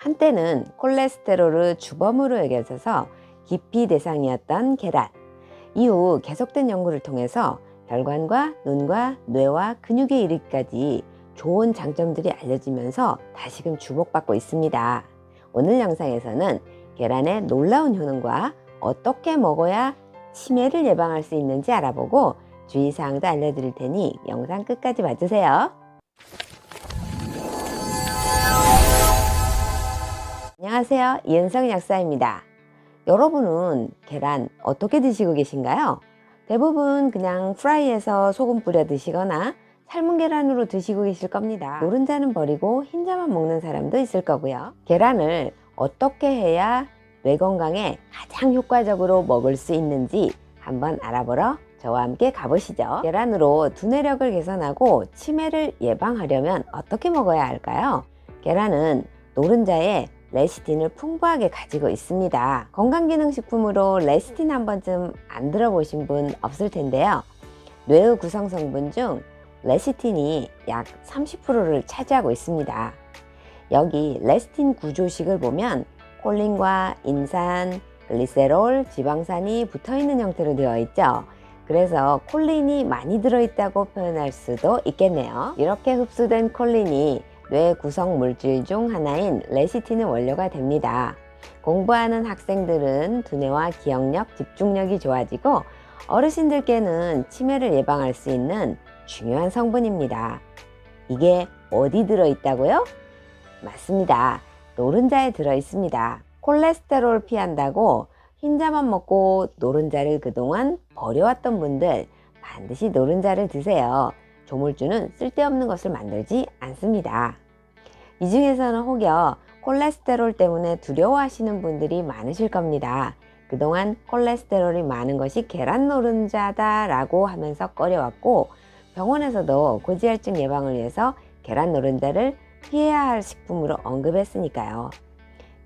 한때는 콜레스테롤을 주범으로 여겨져서 기피 대상이었던 계란. 이후 계속된 연구를 통해서 혈관과 눈과 뇌와 근육에 이르기까지 좋은 장점들이 알려지면서 다시금 주목받고 있습니다. 오늘 영상에서는 계란의 놀라운 효능과 어떻게 먹어야 치매를 예방할 수 있는지 알아보고 주의사항도 알려드릴 테니 영상 끝까지 봐주세요. 안녕하세요, 이은성 약사입니다. 여러분은 계란 어떻게 드시고 계신가요? 대부분 그냥 프라이해서 소금 뿌려 드시거나 삶은 계란으로 드시고 계실 겁니다. 노른자는 버리고 흰자만 먹는 사람도 있을 거고요. 계란을 어떻게 해야 뇌 건강에 가장 효과적으로 먹을 수 있는지 한번 알아보러 저와 함께 가보시죠. 계란으로 두뇌력을 개선하고 치매를 예방하려면 어떻게 먹어야 할까요? 계란은 노른자에 레시틴을 풍부하게 가지고 있습니다. 건강기능식품으로 레시틴 한 번쯤 안 들어보신 분 없을 텐데요. 뇌의 구성 성분 중 레시틴이 약 30%를 차지하고 있습니다. 여기 레시틴 구조식을 보면 콜린과 인산, 글리세롤, 지방산이 붙어있는 형태로 되어 있죠. 그래서 콜린이 많이 들어있다고 표현할 수도 있겠네요. 이렇게 흡수된 콜린이 뇌 구성 물질 중 하나인 레시틴의 원료가 됩니다. 공부하는 학생들은 두뇌와 기억력, 집중력이 좋아지고 어르신들께는 치매를 예방할 수 있는 중요한 성분입니다. 이게 어디 들어있다고요? 맞습니다. 노른자에 들어있습니다. 콜레스테롤 피한다고 흰자만 먹고 노른자를 그동안 버려왔던 분들 반드시 노른자를 드세요. 조물주는 쓸데없는 것을 만들지 않습니다. 이 중에서는 혹여 콜레스테롤 때문에 두려워하시는 분들이 많으실 겁니다. 그동안 콜레스테롤이 많은 것이 계란 노른자다 라고 하면서 꺼려왔고 병원에서도 고지혈증 예방을 위해서 계란 노른자를 피해야 할 식품으로 언급했으니까요.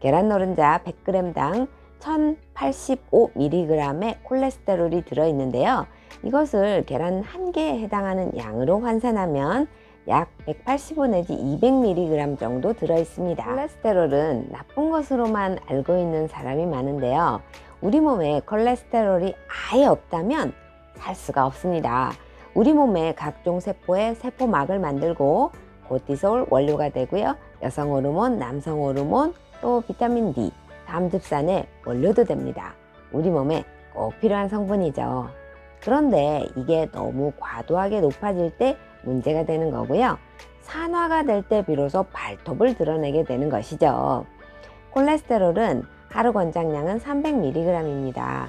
계란 노른자 100g당 1085mg의 콜레스테롤이 들어있는데요. 이것을 계란 한 개에 해당하는 양으로 환산하면 약 185 내지 200mg 정도 들어있습니다. 콜레스테롤은 나쁜 것으로만 알고 있는 사람이 많은데요. 우리 몸에 콜레스테롤이 아예 없다면 살 수가 없습니다. 우리 몸의 각종 세포에 세포막을 만들고 코티솔 원료가 되고요. 여성 호르몬, 남성 호르몬, 또 비타민 D, 담즙산의 원료도 됩니다. 우리 몸에 꼭 필요한 성분이죠. 그런데 이게 너무 과도하게 높아질 때 문제가 되는 거고요. 산화가 될 때 비로소 발톱을 드러내게 되는 것이죠. 콜레스테롤은 하루 권장량은 300mg입니다.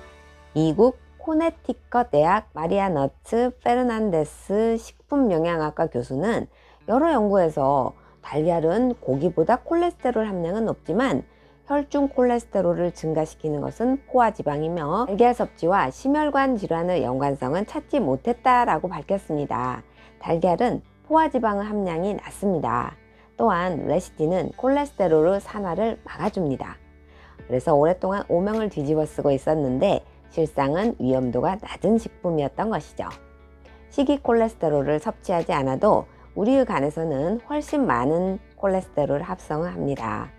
미국 코네티컷 대학 마리아 너츠 페르난데스 식품영양학과 교수는 여러 연구에서 달걀은 고기보다 콜레스테롤 함량은 높지만 혈중 콜레스테롤을 증가시키는 것은 포화지방이며 달걀 섭취와 심혈관 질환의 연관성은 찾지 못했다라고 밝혔습니다. 달걀은 포화지방 함량이 낮습니다. 또한 레시틴은 콜레스테롤의 산화를 막아줍니다. 그래서 오랫동안 오명을 뒤집어 쓰고 있었는데 실상은 위험도가 낮은 식품이었던 것이죠. 식이 콜레스테롤을 섭취하지 않아도 우리의 간에서는 훨씬 많은 콜레스테롤을 합성을 합니다.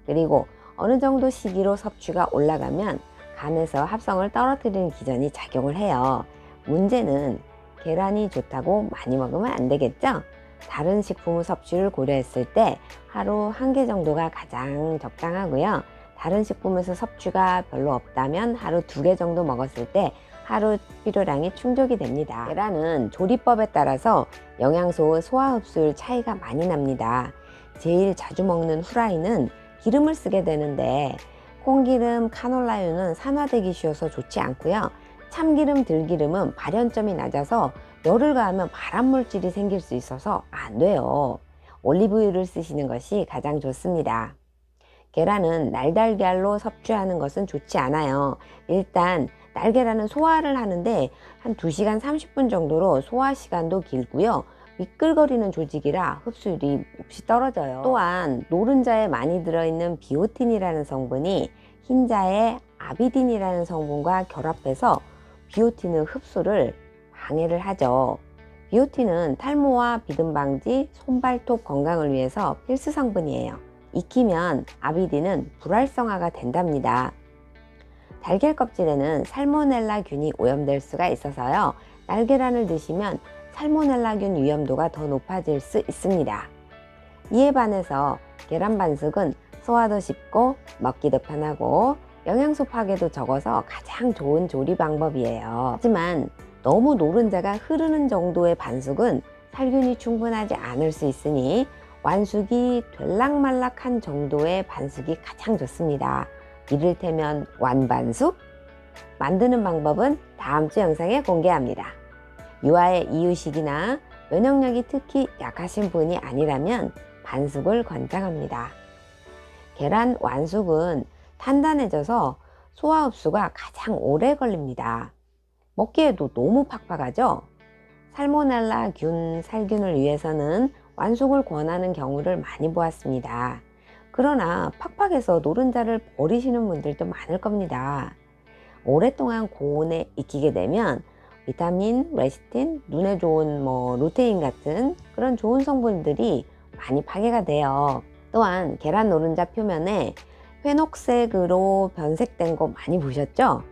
그리고 어느 정도 시기로 섭취가 올라가면 간에서 합성을 떨어뜨리는 기전이 작용을 해요. 문제는 계란이 좋다고 많이 먹으면 안 되겠죠? 다른 식품의 섭취를 고려했을 때 하루 1개 정도가 가장 적당하고요. 다른 식품에서 섭취가 별로 없다면 하루 2개 정도 먹었을 때 하루 필요량이 충족이 됩니다. 계란은 조리법에 따라서 영양소의 소화 흡수율 차이가 많이 납니다. 제일 자주 먹는 후라이는 기름을 쓰게 되는데 콩기름, 카놀라유는 산화되기 쉬워서 좋지 않고요. 참기름, 들기름은 발연점이 낮아서 열을 가하면 발암물질이 생길 수 있어서 안 돼요. 올리브유를 쓰시는 것이 가장 좋습니다. 계란은 날달걀로 섭취하는 것은 좋지 않아요. 일단 날계란은 소화를 하는데 한 2시간 30분 정도로 소화 시간도 길고요. 미끌거리는 조직이라 흡수율이 몹시 떨어져요. 또한 노른자에 많이 들어있는 비오틴이라는 성분이 흰자의 아비딘이라는 성분과 결합해서 비오틴의 흡수를 방해를 하죠. 비오틴은 탈모와 비듬 방지, 손발톱 건강을 위해서 필수 성분이에요. 익히면 아비딘은 불활성화가 된답니다. 달걀 껍질에는 살모넬라균이 오염될 수가 있어서요. 날계란을 드시면 살모넬라균 위험도가 더 높아질 수 있습니다. 이에 반해서 계란 반숙은 소화도 쉽고 먹기도 편하고 영양소 파괴도 적어서 가장 좋은 조리 방법이에요. 하지만 너무 노른자가 흐르는 정도의 반숙은 살균이 충분하지 않을 수 있으니 완숙이 될락말락한 정도의 반숙이 가장 좋습니다. 이를테면 완반숙? 만드는 방법은 다음 주 영상에 공개합니다. 유아의 이유식이나 면역력이 특히 약하신 분이 아니라면 반숙을 권장합니다. 계란 완숙은 단단해져서 소화 흡수가 가장 오래 걸립니다. 먹기에도 너무 팍팍하죠? 살모넬라 균 살균을 위해서는 완숙을 권하는 경우를 많이 보았습니다. 그러나 팍팍해서 노른자를 버리시는 분들도 많을 겁니다. 오랫동안 고온에 익히게 되면 비타민, 레시틴, 눈에 좋은 루테인 같은 그런 좋은 성분들이 많이 파괴가 돼요. 또한 계란 노른자 표면에 회녹색으로 변색된 거 많이 보셨죠?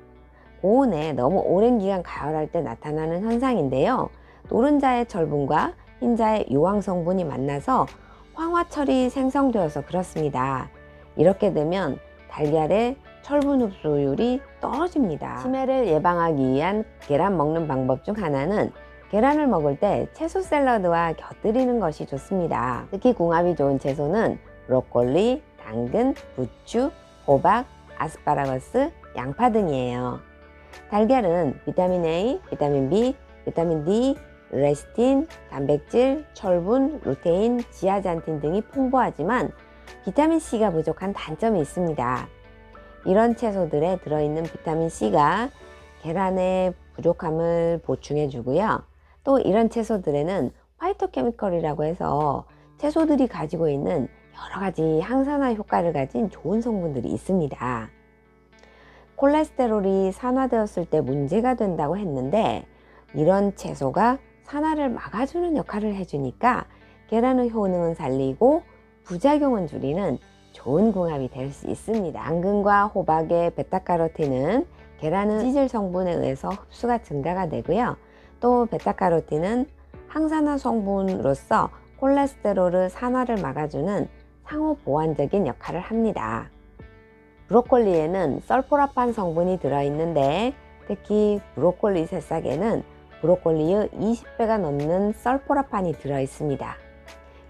고온에 너무 오랜 기간 가열할 때 나타나는 현상인데요. 노른자의 철분과 흰자의 요황 성분이 만나서 황화철이 생성되어서 그렇습니다. 이렇게 되면 달걀의 철분 흡수율이 떨어집니다. 치매를 예방하기 위한 계란 먹는 방법 중 하나는 계란을 먹을 때 채소 샐러드와 곁들이는 것이 좋습니다. 특히 궁합이 좋은 채소는 브로콜리, 당근, 부추, 호박, 아스파라거스, 양파 등이에요. 달걀은 비타민 A, 비타민 B, 비타민 D, 레시틴, 단백질, 철분, 루테인, 지아잔틴 등이 풍부하지만 비타민C가 부족한 단점이 있습니다. 이런 채소들에 들어있는 비타민C가 계란의 부족함을 보충해 주고요. 또 이런 채소들에는 파이토케미컬이라고 해서 채소들이 가지고 있는 여러 가지 항산화 효과를 가진 좋은 성분들이 있습니다. 콜레스테롤이 산화되었을 때 문제가 된다고 했는데 이런 채소가 산화를 막아주는 역할을 해주니까 계란의 효능은 살리고 부작용은 줄이는 좋은 궁합이 될 수 있습니다. 당근과 호박의 베타카로틴은 계란은 지질 성분에 의해서 흡수가 증가가 되고요. 또 베타카로틴은 항산화 성분으로서 콜레스테롤의 산화를 막아주는 상호 보완적인 역할을 합니다. 브로콜리에는 설포라판 성분이 들어있는데 특히 브로콜리 새싹에는 브로콜리의 20배가 넘는 설포라판이 들어있습니다.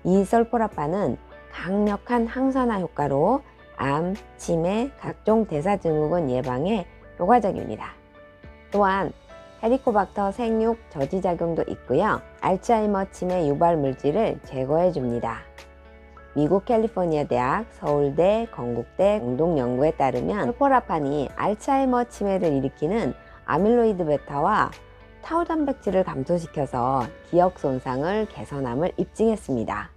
이 설포라판은 강력한 항산화 효과로 암, 치매, 각종 대사증후군 예방에 효과적입니다. 또한 헤리코박터 생육 저지작용도 있고요. 알츠하이머 치매 유발 물질을 제거해 줍니다. 미국 캘리포니아 대학, 서울대, 건국대 공동 연구에 따르면 설포라판이 알츠하이머 치매를 일으키는 아밀로이드 베타와 타우 단백질을 감소시켜서 기억 손상을 개선함을 입증했습니다.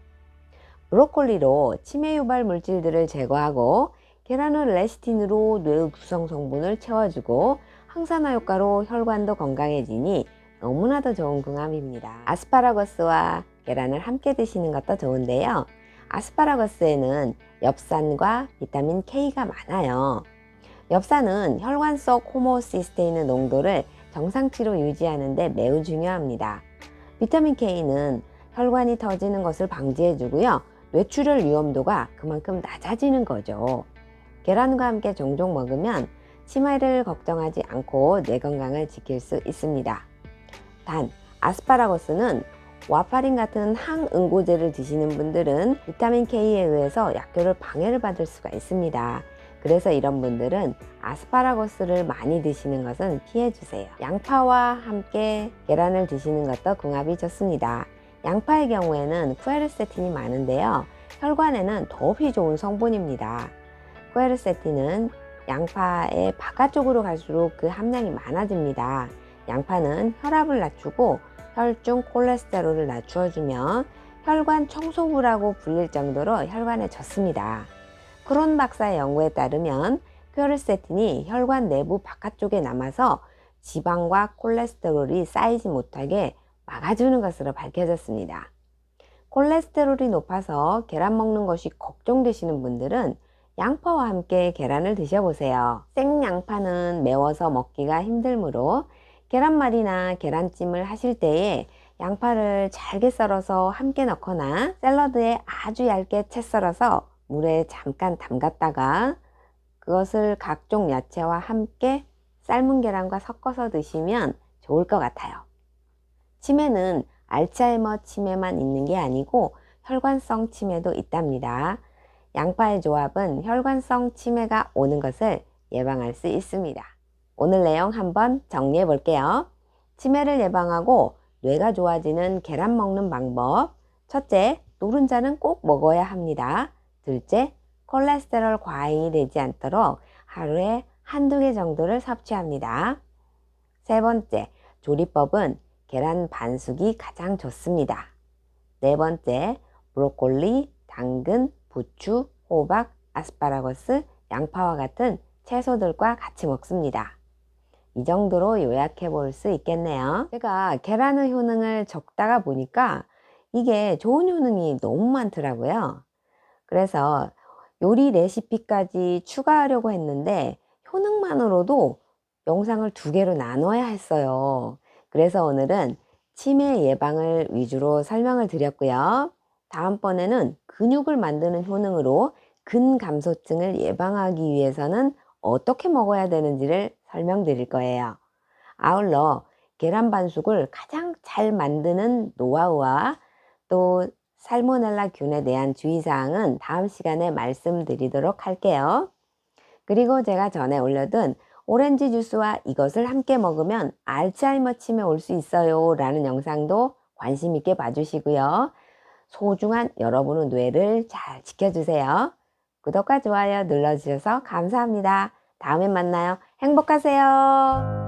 브로콜리로 치매 유발 물질들을 제거하고 계란은 레시틴으로 뇌의 구성 성분을 채워주고 항산화 효과로 혈관도 건강해지니 너무나도 좋은 궁합입니다. 아스파라거스와 계란을 함께 드시는 것도 좋은데요. 아스파라거스에는 엽산과 비타민 K가 많아요. 엽산은 혈관 속 호모시스테인의 농도를 정상치로 유지하는 데 매우 중요합니다. 비타민 K는 혈관이 터지는 것을 방지해 주고요. 뇌출혈 위험도가 그만큼 낮아지는 거죠. 계란과 함께 종종 먹으면 치매를 걱정하지 않고 뇌 건강을 지킬 수 있습니다. 단, 아스파라거스는 와파린 같은 항응고제를 드시는 분들은 비타민 K에 의해서 약효를 방해를 받을 수가 있습니다. 그래서 이런 분들은 아스파라거스를 많이 드시는 것은 피해주세요. 양파와 함께 계란을 드시는 것도 궁합이 좋습니다. 양파의 경우에는 쿠에르세틴이 많은데요. 혈관에는 더없이 좋은 성분입니다. 쿠에르세틴은 양파의 바깥쪽으로 갈수록 그 함량이 많아집니다. 양파는 혈압을 낮추고 혈중 콜레스테롤을 낮추어주며 혈관 청소부라고 불릴 정도로 혈관에 좋습니다. 크론 박사의 연구에 따르면 쿠에르세틴이 혈관 내부 바깥쪽에 남아서 지방과 콜레스테롤이 쌓이지 못하게 막아주는 것으로 밝혀졌습니다. 콜레스테롤이 높아서 계란 먹는 것이 걱정되시는 분들은 양파와 함께 계란을 드셔보세요. 생양파는 매워서 먹기가 힘들므로 계란말이나 계란찜을 하실 때에 양파를 잘게 썰어서 함께 넣거나 샐러드에 아주 얇게 채 썰어서 물에 잠깐 담갔다가 그것을 각종 야채와 함께 삶은 계란과 섞어서 드시면 좋을 것 같아요. 치매는 알츠하이머 치매만 있는 게 아니고 혈관성 치매도 있답니다. 양파의 조합은 혈관성 치매가 오는 것을 예방할 수 있습니다. 오늘 내용 한번 정리해 볼게요. 치매를 예방하고 뇌가 좋아지는 계란 먹는 방법. 첫째, 노른자는 꼭 먹어야 합니다. 둘째, 콜레스테롤 과잉이 되지 않도록 하루에 한두 개 정도를 섭취합니다. 세 번째, 조리법은 계란 반숙이 가장 좋습니다. 네 번째, 브로콜리, 당근, 부추, 호박, 아스파라거스, 양파와 같은 채소들과 같이 먹습니다. 이 정도로 요약해 볼 수 있겠네요. 제가 계란의 효능을 적다가 보니까 이게 좋은 효능이 너무 많더라고요. 그래서 요리 레시피까지 추가하려고 했는데 효능만으로도 영상을 2개로 나눠야 했어요. 그래서 오늘은 치매 예방을 위주로 설명을 드렸고요. 다음번에는 근육을 만드는 효능으로 근감소증을 예방하기 위해서는 어떻게 먹어야 되는지를 설명드릴 거예요. 아울러 계란 반숙을 가장 잘 만드는 노하우와 또 살모넬라 균에 대한 주의사항은 다음 시간에 말씀드리도록 할게요. 그리고 제가 전에 올려둔 오렌지 주스와 이것을 함께 먹으면 알츠하이머 치매 올 수 있어요 라는 영상도 관심 있게 봐주시고요. 소중한 여러분의 뇌를 잘 지켜주세요. 구독과 좋아요 눌러주셔서 감사합니다. 다음에 만나요. 행복하세요.